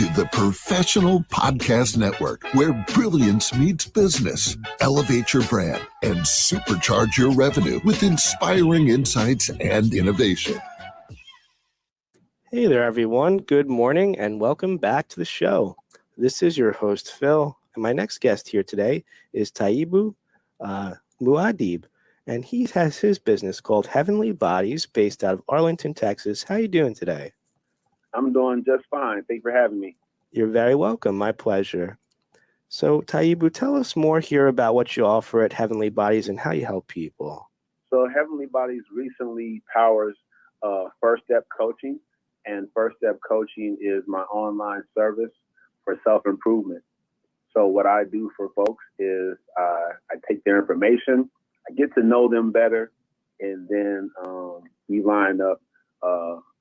to the Professional Podcast Network, where brilliance meets business. Elevate your brand and supercharge your revenue with inspiring insights and innovation. Hey there, everyone. Good morning and welcome back to the show. This is your host, Phil, and my next guest here today is Taibu Muad'Dib, and he has his business called Heavenly Bodies based out of Arlington, Texas. How are you doing today? I'm doing just fine. Thank you for having me. You're very welcome. My pleasure. So, Taibu, tell us more here about what you offer at Heavenly Bodies and how you help people. So Heavenly Bodies recently powers First Step Coaching, and First Step Coaching is my online service for self-improvement. So what I do for folks is I take their information, I get to know them better, and then we line up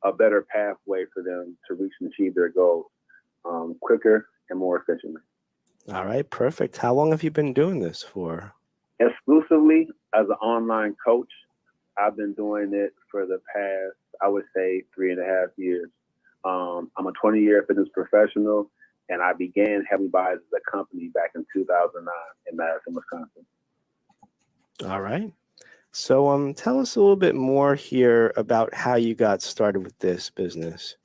a better pathway for them to reach and achieve their goals quicker and more efficiently. All right, perfect. How long have you been doing this for? Exclusively as an online coach, I've been doing it for the past, I would say, 3.5 years. I'm a 20-year fitness professional, and I began Heavenly Bodies as a company back in 2009 in Madison, Wisconsin. All right. So tell us a little bit more here about how you got started with this business.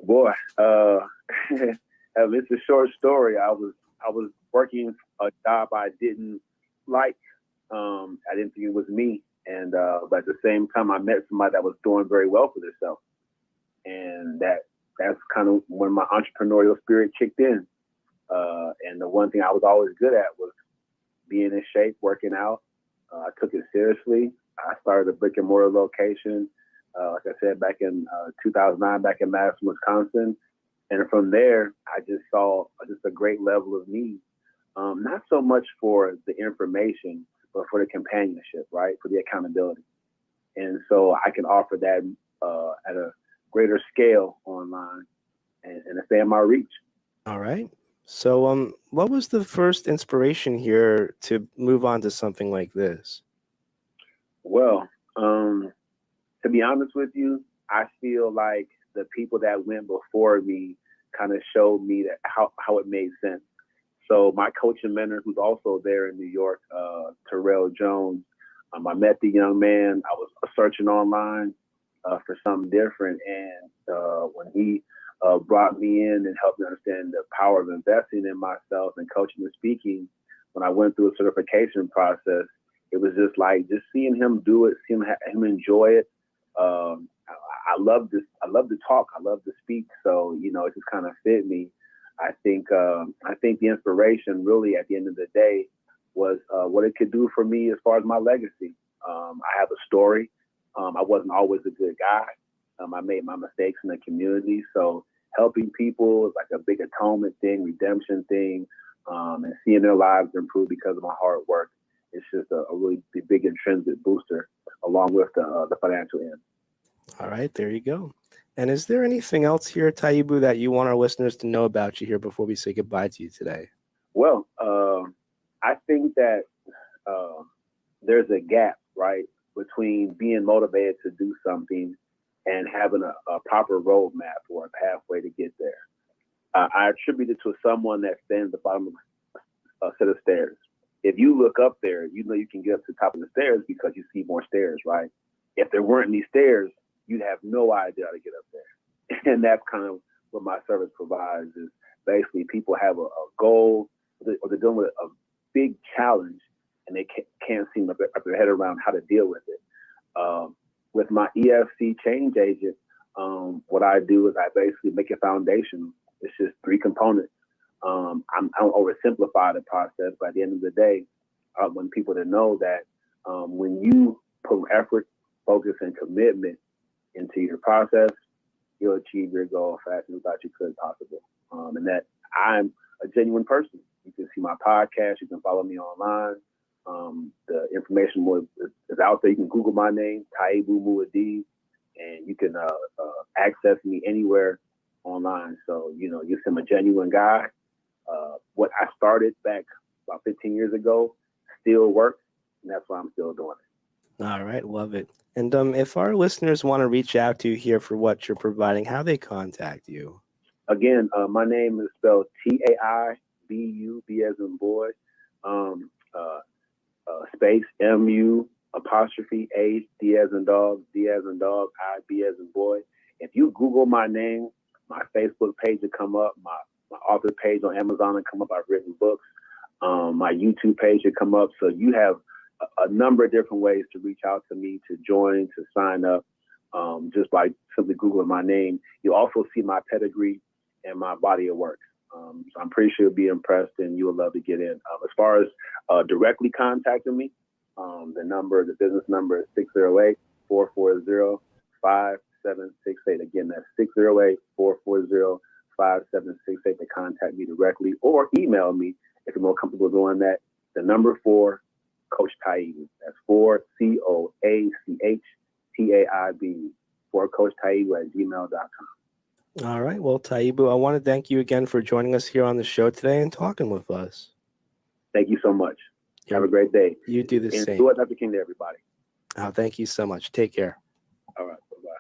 Boy, it's a short story. I was working a job I didn't like. I didn't think it was me. And but at the same time, I met somebody that was doing very well for themselves. And that's kind of when my entrepreneurial spirit kicked in. And the one thing I was always good at was being in shape, working out. I took it seriously. I started a brick and mortar location, like I said, back in 2009, back in Madison, Wisconsin. And from there, I just saw just a great level of need, not so much for the information, but for the companionship, right? For the accountability. And so I can offer that at a greater scale online and expand my reach. All right. So what was the first inspiration here to move on to something like this? Well, to be honest with you, I feel like the people that went before me kind of showed me that how it made sense. So my coach and mentor, who's also there in New York, Terrell Jones, I met the young man. I was searching online for something different. And when he brought me in and helped me understand the power of investing in myself and coaching and speaking, when I went through a certification process, it was just like just seeing him do it, seeing him enjoy it. I love this. I love to talk. I love to speak. So, it just kind of fit me. I think the inspiration really at the end of the day was what it could do for me as far as my legacy. I have a story. I wasn't always a good guy. I made my mistakes in the community. So helping people is like a big atonement thing, redemption thing, and seeing their lives improve because of my hard work. It's just a really big intrinsic booster along with the financial end. All right, there you go. And is there anything else here, Taibu, that you want our listeners to know about you here before we say goodbye to you today? Well, I think that there's a gap, right, between being motivated to do something and having a proper roadmap or a pathway to get there. I attribute it to someone that stands at the bottom of a set of stairs. If you look up there, you know you can get up to the top of the stairs because you see more stairs, right? If there weren't any stairs, you'd have no idea how to get up there. And that's kind of what my service provides is basically people have a goal or they're dealing with a big challenge and they can't seem to wrap their head around how to deal with it. With my EFC change agent, what I do is I basically make a foundation. It's just 3 components. I don't oversimplify the process, but at the end of the day, I want people to know that when you put effort, focus, and commitment into your process, you'll achieve your goal faster than you thought you could possible. And that I'm a genuine person. You can see my podcast. You can follow me online. The information is out there. You can Google my name, Taibu Muad'Dib, and you can access me anywhere online. So, you see I'm a genuine guy. What I started back about 15 years ago still works, and that's why I'm still doing it. All right, love it. And if our listeners want to reach out to you here for what you're providing, how they contact you? Again, my name is spelled Taibu, B as in boy, um, uh, space MU apostrophe A, D as in dog, D as in dog, I, B as in boy. If you Google my name, my Facebook page will come up, my author page on Amazon will come up. I've written books. My YouTube page will come up. So you have a number of different ways to reach out to me, to join, to sign up, just by simply Googling my name. You'll also see my pedigree and my body of work. So I'm pretty sure you'll be impressed and you will love to get in. As far as directly contacting me, the business number is 608-440-5768. Again, that's 608-440-5768 to contact me directly, or email me if you're more comfortable doing that. The number 4, Coach Taibu. That's 4 COACHTAIB, 4 Coach Taibu at gmail.com. All right. Well, Taibu, I want to thank you again for joining us here on the show today and talking with us. Thank you so much. Have a great day. You do the same. Do it, Dr. King, to everybody. Oh, thank you so much. Take care. All right. Bye-bye.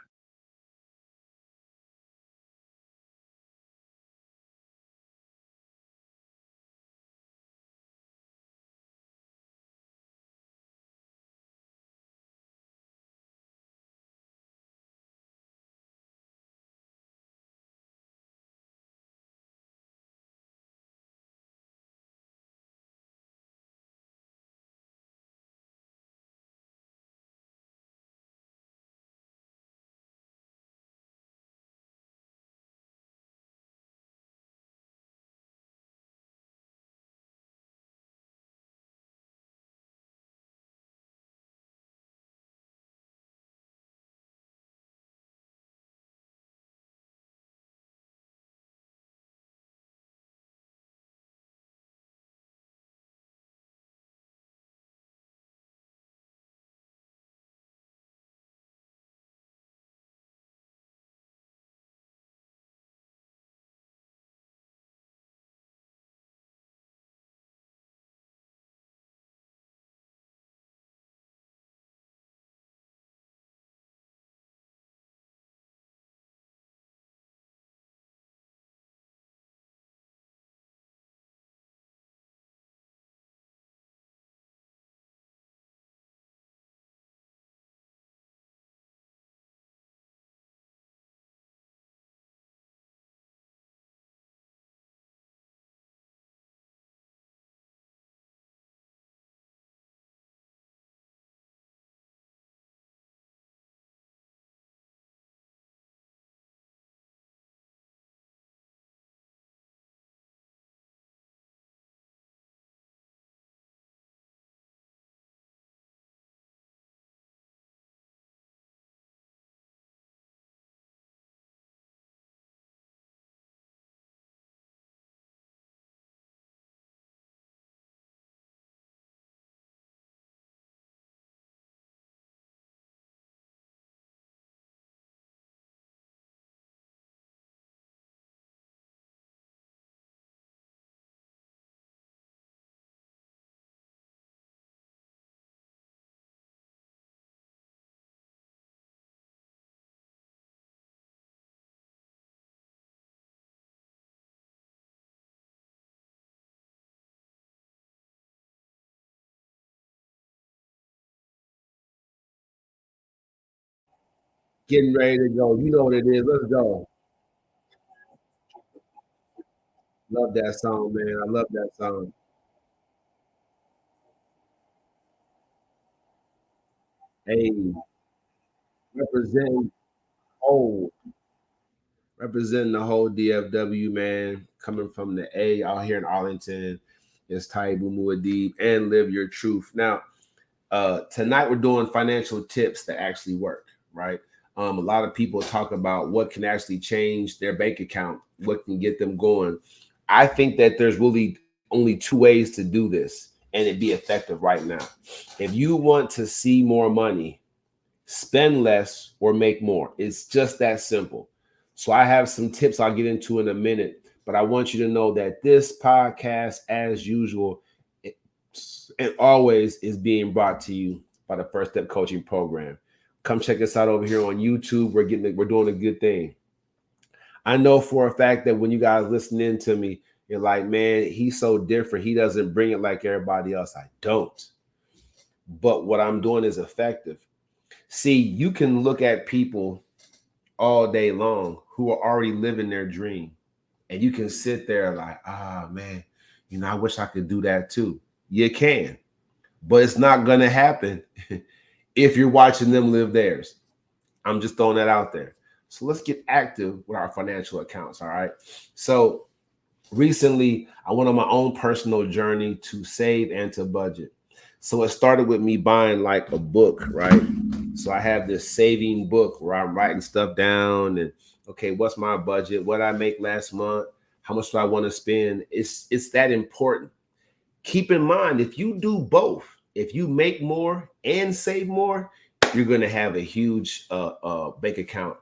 Getting ready to go. You know what it is. Let's go. Love that song, man. I love that song. Hey, representing whole, representing the whole DFW, man. Coming from the A out here in Arlington, is Taibu Muad'Dib and Live Your Truth. Now, tonight we're doing financial tips that actually work, right? A lot of people talk about what can actually change their bank account, what can get them going. I think that there's really only two ways to do this and it be effective right now. If you want to see more money, spend less or make more. It's just that simple. So I have some tips I'll get into in a minute, but I want you to know that this podcast, as usual, and always is being brought to you by the First Step Coaching Program. Come check us out over here on YouTube. We're doing a good thing. I know for a fact that when you guys listening to me, you're like, man, he's so different. He doesn't bring it like everybody else. I don't. But what I'm doing is effective. See, you can look at people all day long who are already living their dream. And you can sit there like, man, I wish I could do that too. You can, but it's not going to happen if you're watching them live theirs. I'm just throwing that out there. So let's get active with our financial accounts. All right. So recently, I went on my own personal journey to save and to budget. So it started with me buying like a book, right? So I have this saving book where I'm writing stuff down and, okay, what's my budget? What I make last month? How much do I want to spend? It's that important. Keep in mind, if you do both, if you make more and save more, you're going to have a huge bank account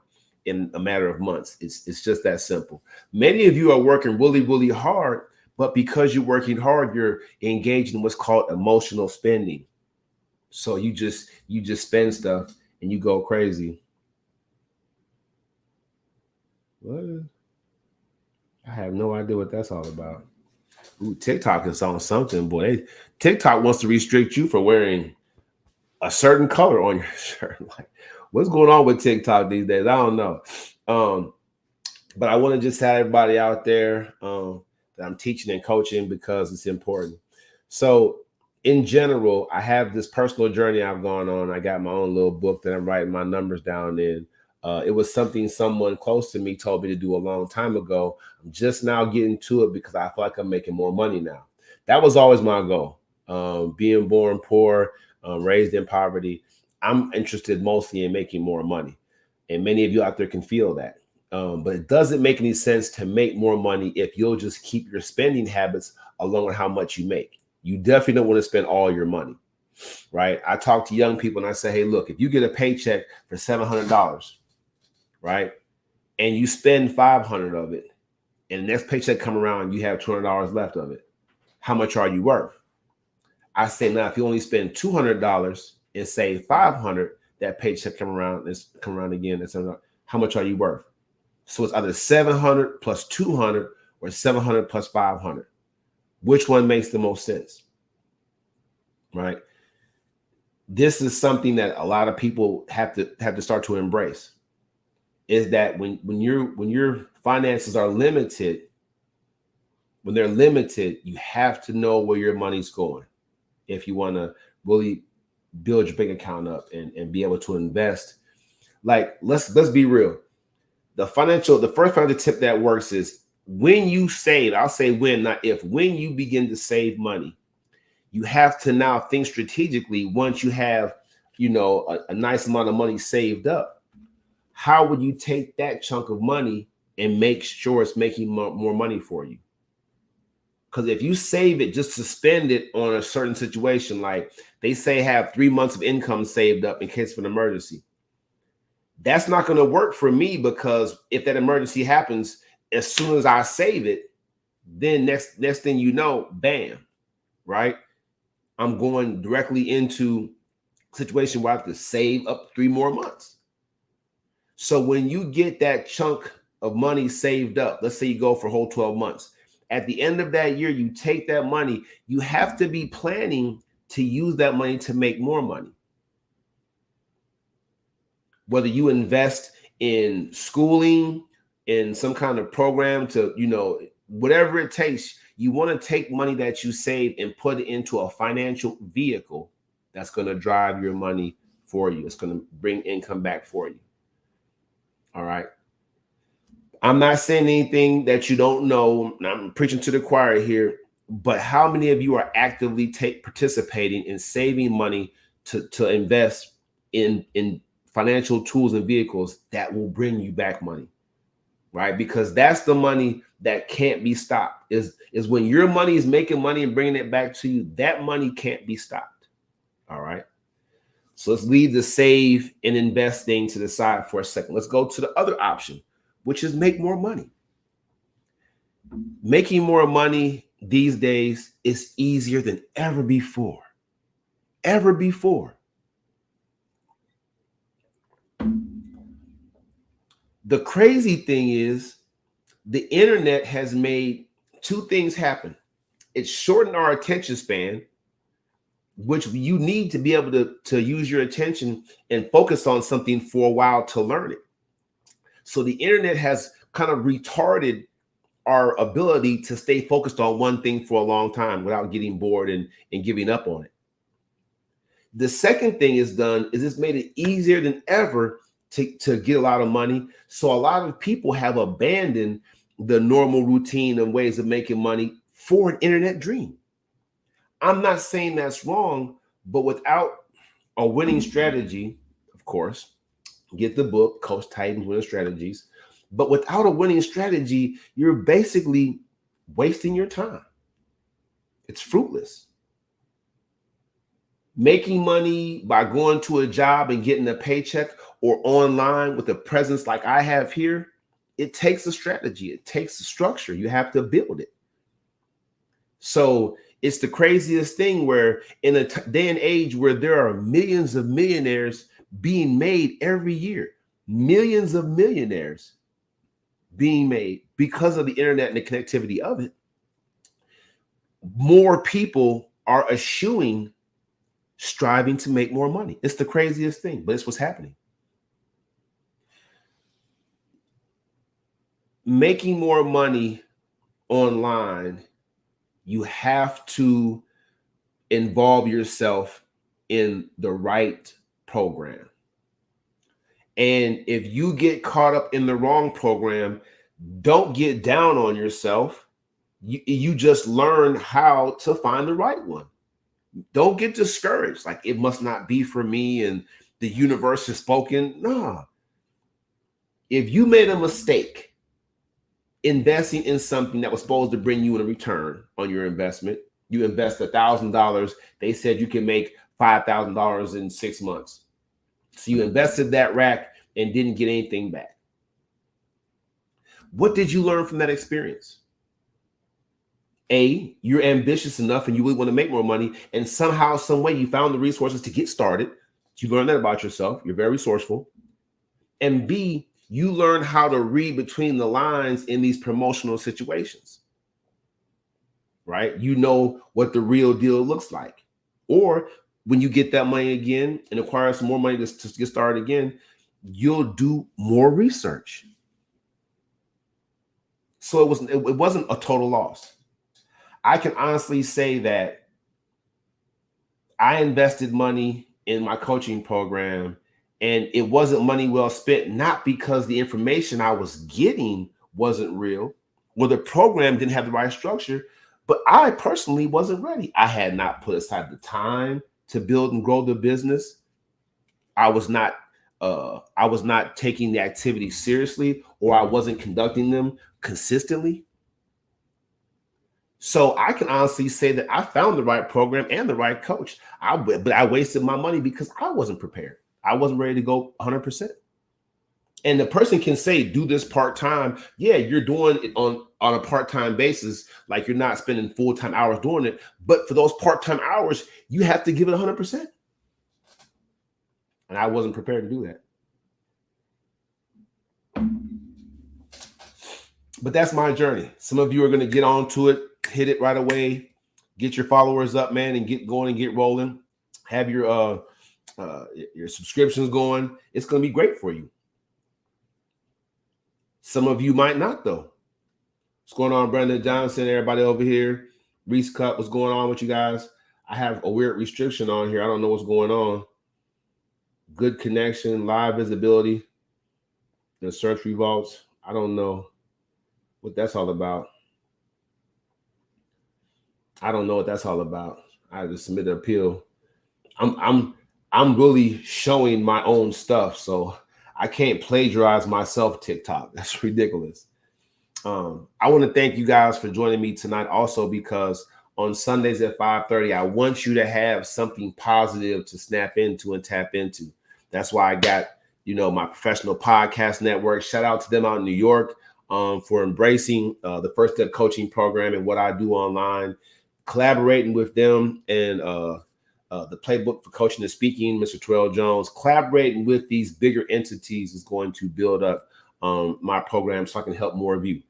in a matter of months. It's just that simple. Many of you are working really, really hard, but because you're working hard, you're engaged in what's called emotional spending. So you just spend stuff and you go crazy. What? I have no idea what that's all about. Ooh, TikTok is on something, boy. TikTok wants to restrict you for wearing a certain color on your shirt. Like, what's going on with TikTok these days? I don't know. But I want to just have everybody out there that I'm teaching and coaching because it's important. So in general, I have this personal journey I've gone on. I got my own little book that I'm writing my numbers down in. It was something someone close to me told me to do a long time ago. I'm just now getting to it because I feel like I'm making more money now. That was always my goal. Being born poor, raised in poverty, I'm interested mostly in making more money. And many of you out there can feel that. But it doesn't make any sense to make more money if you'll just keep your spending habits along with how much you make. You definitely don't want to spend all your money, right? I talk to young people and I say, hey, look, if you get a paycheck for $700, right, and you spend $500 of it, and the next paycheck come around and you have $200 left of it, how much are you worth? I say, now, if you only spend $200 and save $500, that paycheck come around again. And how much are you worth? So it's either 700 plus 200 or 700 plus 500. Which one makes the most sense? Right? This is something that a lot of people have to start to embrace. Is that when your finances are limited, when they're limited, you have to know where your money's going if you want to really build your bank account up and be able to invest. Like, let's be real. The first financial tip that works is when you save, I'll say when, not if, when you begin to save money, you have to now think strategically. Once you have, a nice amount of money saved up, how would you take that chunk of money and make sure it's making more money for you? Because if you save it just to spend it on a certain situation, like they say have 3 months of income saved up in case of an emergency, that's not going to work for me, because if that emergency happens, as soon as I save it, then next thing you know, bam, right? I'm going directly into a situation where I have to save up 3 more months. So when you get that chunk of money saved up, let's say you go for a whole 12 months. At the end of that year, you take that money, you have to be planning to use that money to make more money. Whether you invest in schooling, in some kind of program to, whatever it takes, you want to take money that you save and put it into a financial vehicle that's going to drive your money for you. It's going to bring income back for you. All right. I'm not saying anything that you don't know. I'm preaching to the choir here, but how many of you are actively participating in saving money to invest in financial tools and vehicles that will bring you back money, right? Because that's the money that can't be stopped. Is when your money is making money and bringing it back to you, that money can't be stopped. All right. So let's leave the save and invest thing to the side for a second. Let's go to the other option, which is make more money. Making more money these days is easier than ever before. Ever before. The crazy thing is the internet has made two things happen. It's shortened our attention span, which you need to be able to use your attention and focus on something for a while to learn it. So the internet has kind of retarded our ability to stay focused on one thing for a long time without getting bored and giving up on it. The second thing it's made it easier than ever to get a lot of money. So a lot of people have abandoned the normal routine and ways of making money for an internet dream. I'm not saying that's wrong, but without a winning strategy, of course, get the book, Coach Titan's Winning Strategies. But without a winning strategy, you're basically wasting your time. It's fruitless. Making money by going to a job and getting a paycheck or online with a presence like I have here, it takes a strategy. It takes a structure. You have to build it. So it's the craziest thing where in a day and age where there are millions of millionaires being made every year, millions of millionaires being made because of the internet and the connectivity of it, more people are eschewing striving to make more money. It's the craziest thing, but it's what's happening. Making more money online, you have to involve yourself in the right program. And if you get caught up in the wrong program, don't get down on yourself. You just learn how to find the right one. Don't get discouraged. Like, it must not be for me and the universe has spoken. No. If you made a mistake investing in something that was supposed to bring you a return on your investment, you invest $1,000. They said you can make $5,000 in 6 months. So you invested that rack and didn't get anything back. What did you learn from that experience? A, you're ambitious enough and you really want to make more money, and somehow, some way you found the resources to get started. You learn that about yourself. You're very resourceful. And B, you learn how to read between the lines in these promotional situations, right? You know what the real deal looks like. Or when you get that money again and acquire some more money to get started again, you'll do more research. So it wasn't a total loss. I can honestly say that I invested money in my coaching program, and it wasn't money well spent, not because the information I was getting wasn't real or the program didn't have the right structure, but I personally wasn't ready. I had not put aside the time to build and grow the business. I was not taking the activity seriously, or I wasn't conducting them consistently. So I can honestly say that I found the right program and the right coach. But I wasted my money because I wasn't prepared. I wasn't ready to go 100%. And the person can say, do this part-time. Yeah, you're doing it on a part-time basis. Like, you're not spending full-time hours doing it. But for those part-time hours, you have to give it 100%. And I wasn't prepared to do that. But that's my journey. Some of you are going to get onto it, hit it right away, get your followers up, man, and get going and get rolling. Have your subscriptions going. It's going to be great for you. Some of you might not, though. What's going on, Brandon Johnson? Everybody over here. Reese Cup, what's going on with you guys? I have a weird restriction on here. I don't know what's going on. Good connection, live visibility, the search results. I don't know what that's all about. I don't know what that's all about. I just submitted an appeal. I'm really showing my own stuff, so I can't plagiarize myself. TikTok, that's ridiculous. I want to thank you guys for joining me tonight, also because on Sundays at 5:30, I want you to have something positive to snap into and tap into. That's why I got, my professional podcast network. Shout out to them out in New York for embracing the First Step Coaching Program and what I do online, collaborating with them and the Playbook for Coaching and Speaking, Mr. Terrell Jones. Collaborating with these bigger entities is going to build up my program so I can help more of you.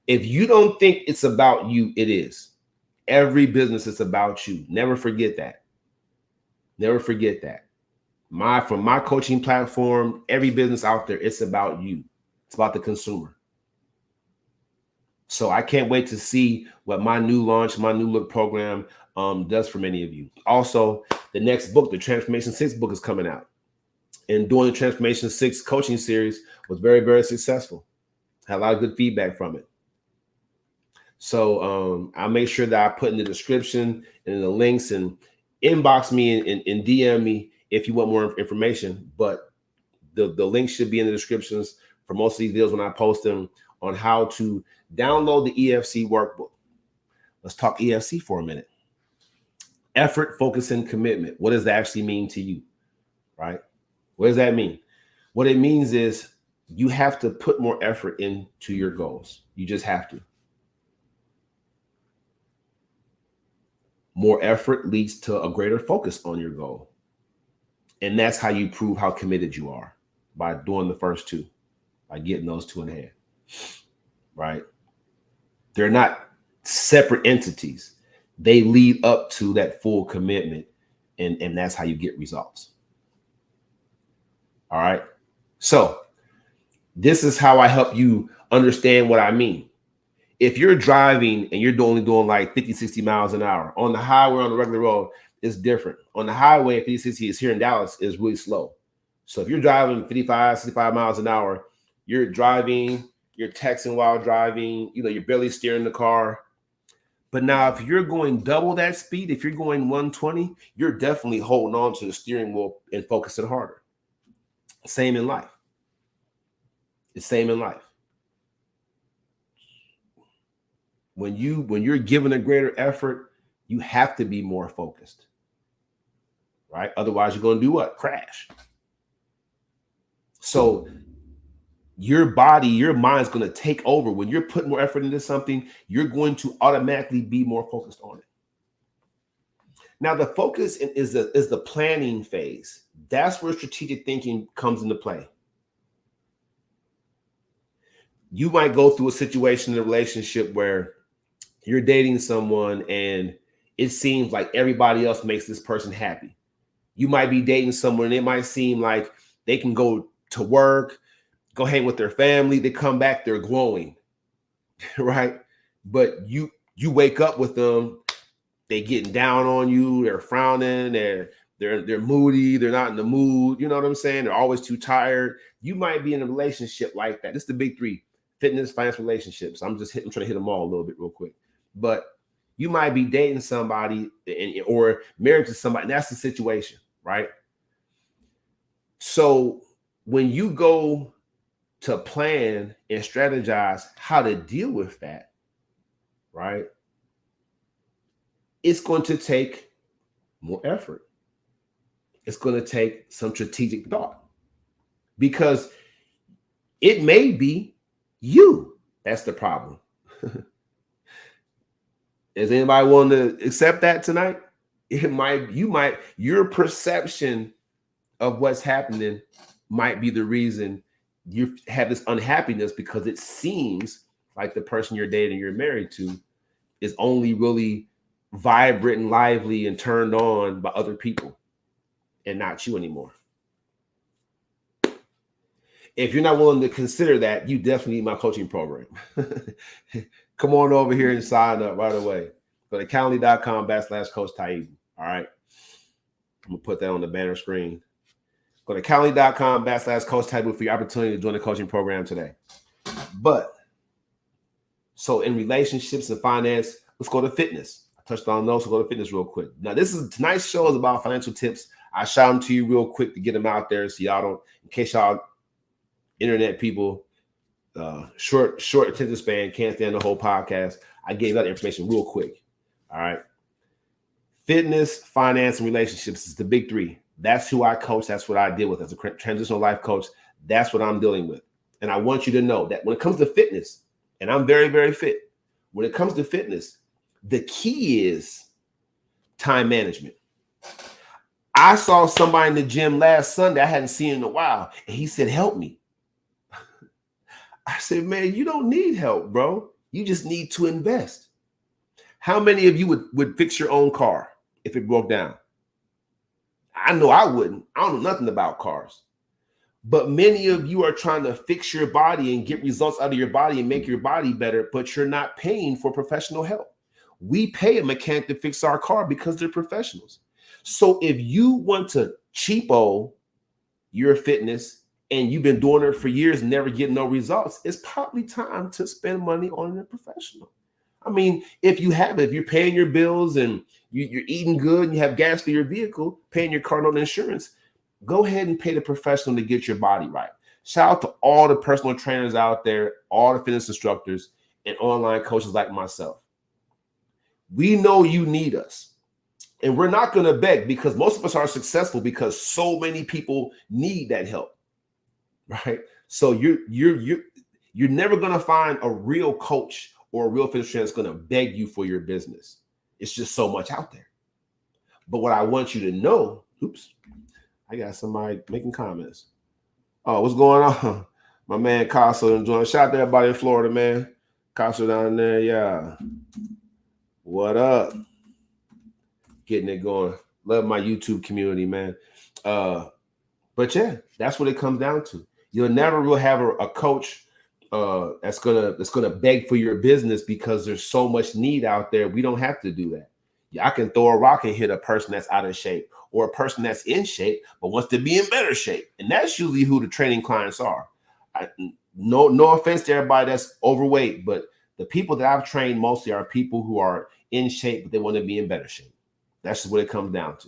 If you don't think it's about you, it is. Every business is about you. Never forget that. Never forget that. From my coaching platform, every business out there, it's about you. It's about the consumer. So I can't wait to see what my new launch, my new look program does for many of you. Also, the next book, the Transformation 6 book, is coming out. And doing the Transformation 6 coaching series was very, very successful. Had a lot of good feedback from it. So I'll make sure that I put in the description and in the links, and inbox me and DM me if you want more information. But the link should be in the descriptions for most of these videos when I post them, on how to download the EFC workbook. Let's talk EFC for a minute. Effort, focus, and commitment. What does that actually mean to you, right? What does that mean? What it means is you have to put more effort into your goals. You just have to. More effort leads to a greater focus on your goal. And that's how you prove how committed you are, by doing the first two, by getting those two in hand, right? They're not separate entities. They lead up to that full commitment, and that's how you get results. All right. So this is how I help you understand what I mean. If you're driving and you're only doing like 50, 60 miles an hour on the highway, on the regular road, it's different. On the highway, 50, 60 is here in Dallas is really slow. So if you're driving 55, 65 miles an hour, you're driving, you're texting while driving, you're barely steering the car. But now if you're going double that speed, if you're going 120, you're definitely holding on to the steering wheel and focusing harder. Same in life. It's same in life. When you're given a greater effort, you have to be more focused, right? Otherwise, you're going to do what? Crash. So your body, your mind's going to take over. When you're putting more effort into something, you're going to automatically be more focused on it. Now, the focus is the planning phase. That's where strategic thinking comes into play. You might go through a situation in a relationship where you're dating someone and it seems like everybody else makes this person happy. You might be dating someone and it might seem like they can go to work, go hang with their family, they come back, they're glowing, right? But you wake up with them, they getting down on you, they're frowning, they're moody, they're not in the mood, you know what I'm saying? They're always too tired. You might be in a relationship like that. This is the big three: fitness, finance, relationships. I'm trying to hit them all a little bit real quick. But you might be dating somebody or married to somebody, and that's the situation, right? So when you go to plan and strategize how to deal with that, right, it's going to take more effort. It's going to take some strategic thought, because it may be you that's the problem. Is anybody willing to accept that tonight? Your perception of what's happening might be the reason you have this unhappiness, because it seems like the person you're dating, you're married to, is only really vibrant and lively and turned on by other people and not you anymore. If you're not willing to consider that, you definitely need my coaching program. Come on over here and sign up right away. Go to Calendly.com/Coach Taibu. All right. I'm going to put that on the banner screen. Go to Calendly.com/Coach Taibu for your opportunity to join the coaching program today. But so in relationships and finance, let's go to fitness. I touched on those, so go to fitness real quick. Now, tonight's show is about financial tips. I shout them to you real quick to get them out there so y'all don't, in case y'all internet people, short attention span, can't stand the whole podcast, I gave that information real quick. All right. Fitness, finance, and relationships is the big three. That's who I coach. That's what I deal with as a transitional life coach. That's what I'm dealing with. And I want you to know that when it comes to fitness, and I'm very, very fit, when it comes to fitness, the key is time management. I saw somebody in the gym last Sunday I hadn't seen in a while, and he said, "Help me." I said, "Man, you don't need help, bro. You just need to invest. How many of you would fix your own car if it broke down? I know I wouldn't. I don't know nothing about cars. But many of you are trying to fix your body and get results out of your body and make your body better, but you're not paying for professional help. We pay a mechanic to fix our car because they're professionals. So if you want to cheapo your fitness and you've been doing it for years and never getting no results, it's probably time to spend money on a professional. I mean, if you're paying your bills and you're eating good and you have gas for your vehicle, paying your car note insurance, go ahead and pay the professional to get your body right. Shout out to all the personal trainers out there, all the fitness instructors and online coaches like myself. We know you need us. And we're not going to beg, because most of us are successful because so many people need that help, right? So you're never going to find a real coach or a real fitness trainer that's going to beg you for your business. It's just so much out there. But what I want you to know, oops, I got somebody making comments. Oh, what's going on? My man Casso enjoying. Shout out to everybody in Florida, man. Casso down there, yeah. What up? Getting it going. Love my YouTube community, man. But yeah, that's what it comes down to. You'll never really have a coach that's gonna beg for your business, because there's so much need out there. We don't have to do that. I can throw a rock and hit a person that's out of shape, or a person that's in shape but wants to be in better shape, and that's usually who the training clients are. No offense to everybody that's overweight, but the people that I've trained mostly are people who are in shape but they want to be in better shape. That's just what it comes down to.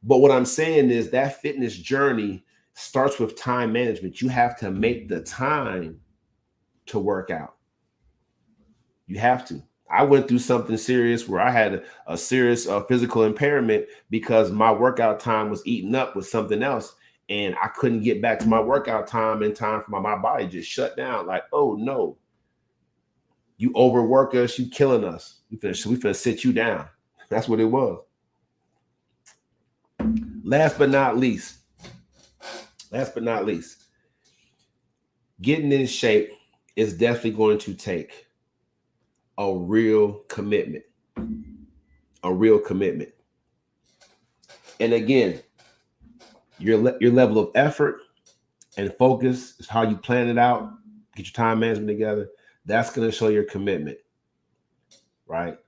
But what I'm saying is that fitness journey starts with time management. You have to make the time to work out. You have to. I went through something serious where I had a serious physical impairment because my workout time was eaten up with something else. And I couldn't get back to my workout time in time for my body just shut down. Like, oh no, you overwork us, you killing us. We finna sit you down. That's what it was. Last but not least, getting in shape is definitely going to take a real commitment. And again, your level of effort and focus is how you plan it out, get your time management together. That's going to show your commitment, right?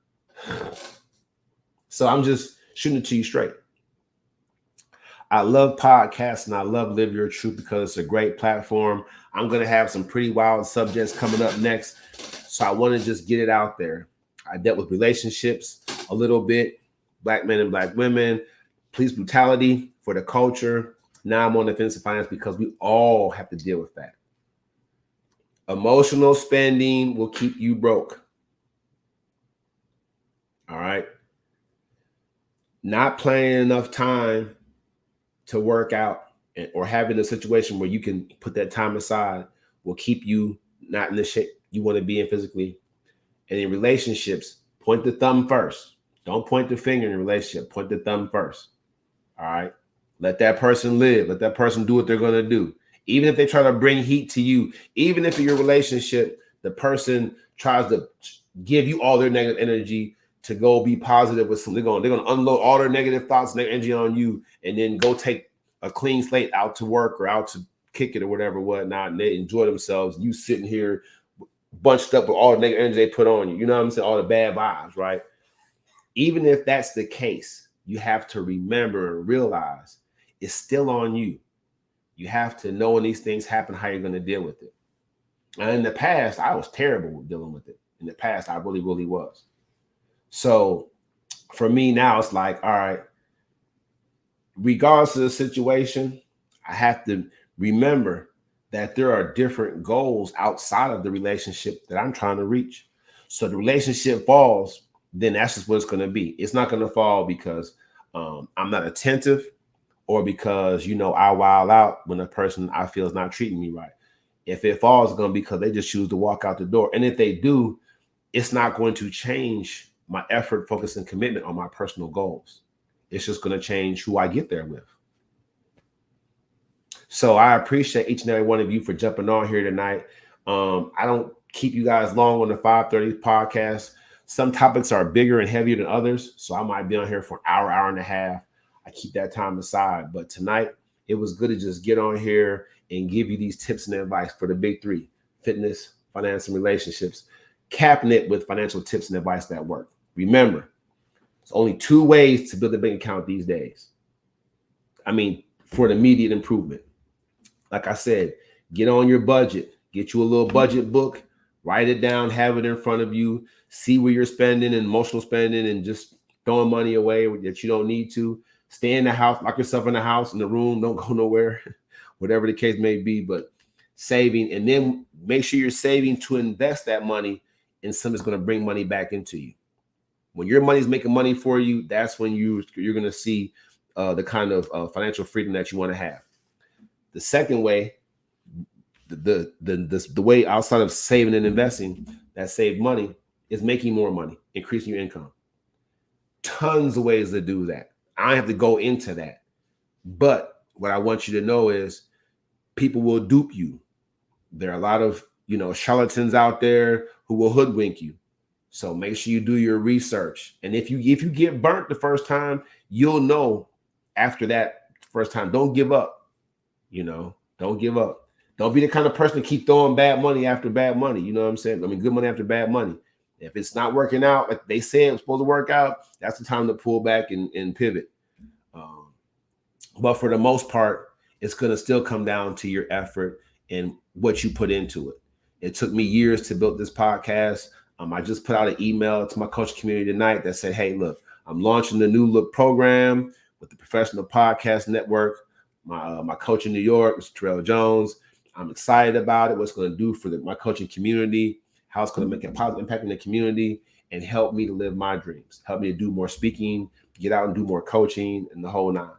So I'm just shooting it to you straight. I love podcasts and I love Live Your Truth because it's a great platform. I'm going to have some pretty wild subjects coming up next. So I want to just get it out there. I dealt with relationships a little bit, Black men and Black women, police brutality for the culture. Now I'm on defensive finance because we all have to deal with that. Emotional spending will keep you broke. All right. Not planning enough time to work out or having a situation where you can put that time aside will keep you not in the shape you want to be in physically. And in relationships, point the thumb first. Don't point the finger in a relationship. Point the thumb first. All right. Let that person live. Let that person do what they're going to do. Even if they try to bring heat to you, even if in your relationship, the person tries to give you all their negative energy to go be positive with something, they're going to unload all their negative thoughts and their energy on you, and then go take a clean slate out to work or out to kick it or whatever, whatnot, and they enjoy themselves. You sitting here bunched up with all the negative energy they put on you. You know what I'm saying? All the bad vibes, right? Even if that's the case, you have to remember and realize it's still on you. You have to know when these things happen, how you're going to deal with it. And in the past, I was terrible with dealing with it. In the past, I really, really was. So for me now, it's like, all right, regardless of the situation, I have to remember that there are different goals outside of the relationship that I'm trying to reach. So the relationship falls, then that's just what it's going to be. It's not going to fall because I'm not attentive or because, I wild out when a person I feel is not treating me right. If it falls, it's going to be because they just choose to walk out the door. And if they do, it's not going to change my effort, focus, and commitment on my personal goals. It's just going to change who I get there with. So I appreciate each and every one of you for jumping on here tonight. I don't keep you guys long on the 5:30 podcast. Some topics are bigger and heavier than others, so I might be on here for an hour, hour and a half. I keep that time aside. But tonight, it was good to just get on here and give you these tips and advice for the big three: fitness, finance, and relationships, capping it with financial tips and advice that work. Remember, there's only 2 ways to build a bank account these days. I mean, for an immediate improvement. Like I said, get on your budget, get you a little budget book, write it down, have it in front of you, see where you're spending and emotional spending and just throwing money away that you don't need to. Stay in the house, lock yourself in the house, in the room, don't go nowhere, whatever the case may be, but saving, and then make sure you're saving to invest that money in something that's going to bring money back into you. When your money's making money for you, that's when you're going to see the kind of financial freedom that you want to have. The second way, the way outside of saving and investing that save money is making more money, increasing your income. Tons of ways to do that. I don't have to go into that. But what I want you to know is people will dupe you. There are a lot of, charlatans out there who will hoodwink you. So make sure you do your research. And if you get burnt the first time, you'll know after that first time. Don't give up. Don't give up. Don't be the kind of person to keep throwing bad money after bad money. You know what I'm saying? I mean, good money after bad money. If it's not working out like they said it's supposed to work out, that's the time to pull back and pivot. But for the most part, it's going to still come down to your effort and what you put into it. It took me years to build this podcast. I just put out an email to my coaching community tonight that said, hey, look, I'm launching the New Look program with the Professional Podcast Network. My coach in New York, Mr. Terrell Jones. I'm excited about it, what it's going to do for my coaching community, how it's going to make a positive impact in the community and help me to live my dreams, help me to do more speaking, get out and do more coaching and the whole nine.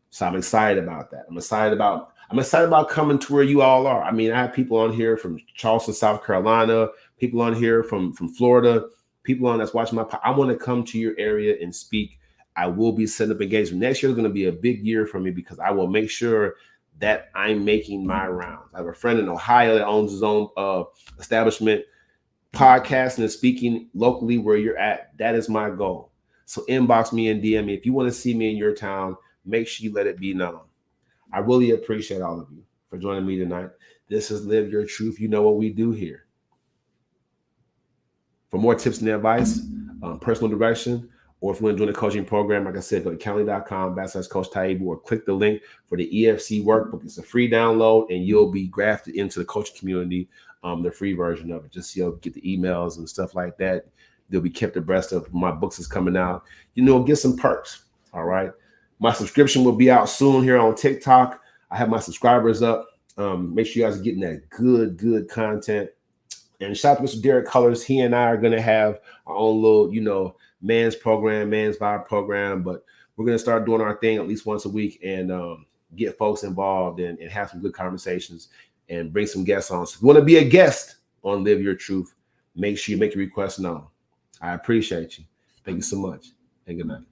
So I'm excited about that. I'm excited about coming to where you all are. I mean, I have people on here from Charleston, South Carolina, people on here from Florida, people on that's watching I want to come to your area and speak. I will be setting up engagement. Next year is going to be a big year for me because I will make sure that I'm making my rounds. I have a friend in Ohio that owns his own establishment, podcasting and speaking locally where you're at. That is my goal. So inbox me and DM me. If you want to see me in your town, make sure you let it be known. I really appreciate all of you for joining me tonight. This is Live Your Truth. You know what we do here. For more tips and advice, personal direction, or if you want to join the coaching program, like I said, go to calendly.com/Coach Taibu or click the link for the EFC workbook. It's a free download and you'll be grafted into the coaching community, the free version of it, just so you'll get the emails and stuff like that. They'll be kept abreast of my books is coming out. Get some perks. All right. My subscription will be out soon here on TikTok. I have my subscribers up. Make sure you guys are getting that good content. And shout out to Mr. Derek Colors. He and I are going to have our own little, man's vibe program, but we're going to start doing our thing at least once a week and get folks involved and have some good conversations and bring some guests on. So if you want to be a guest on Live Your Truth, make sure you make your request known. I appreciate you. Thank you so much and good night.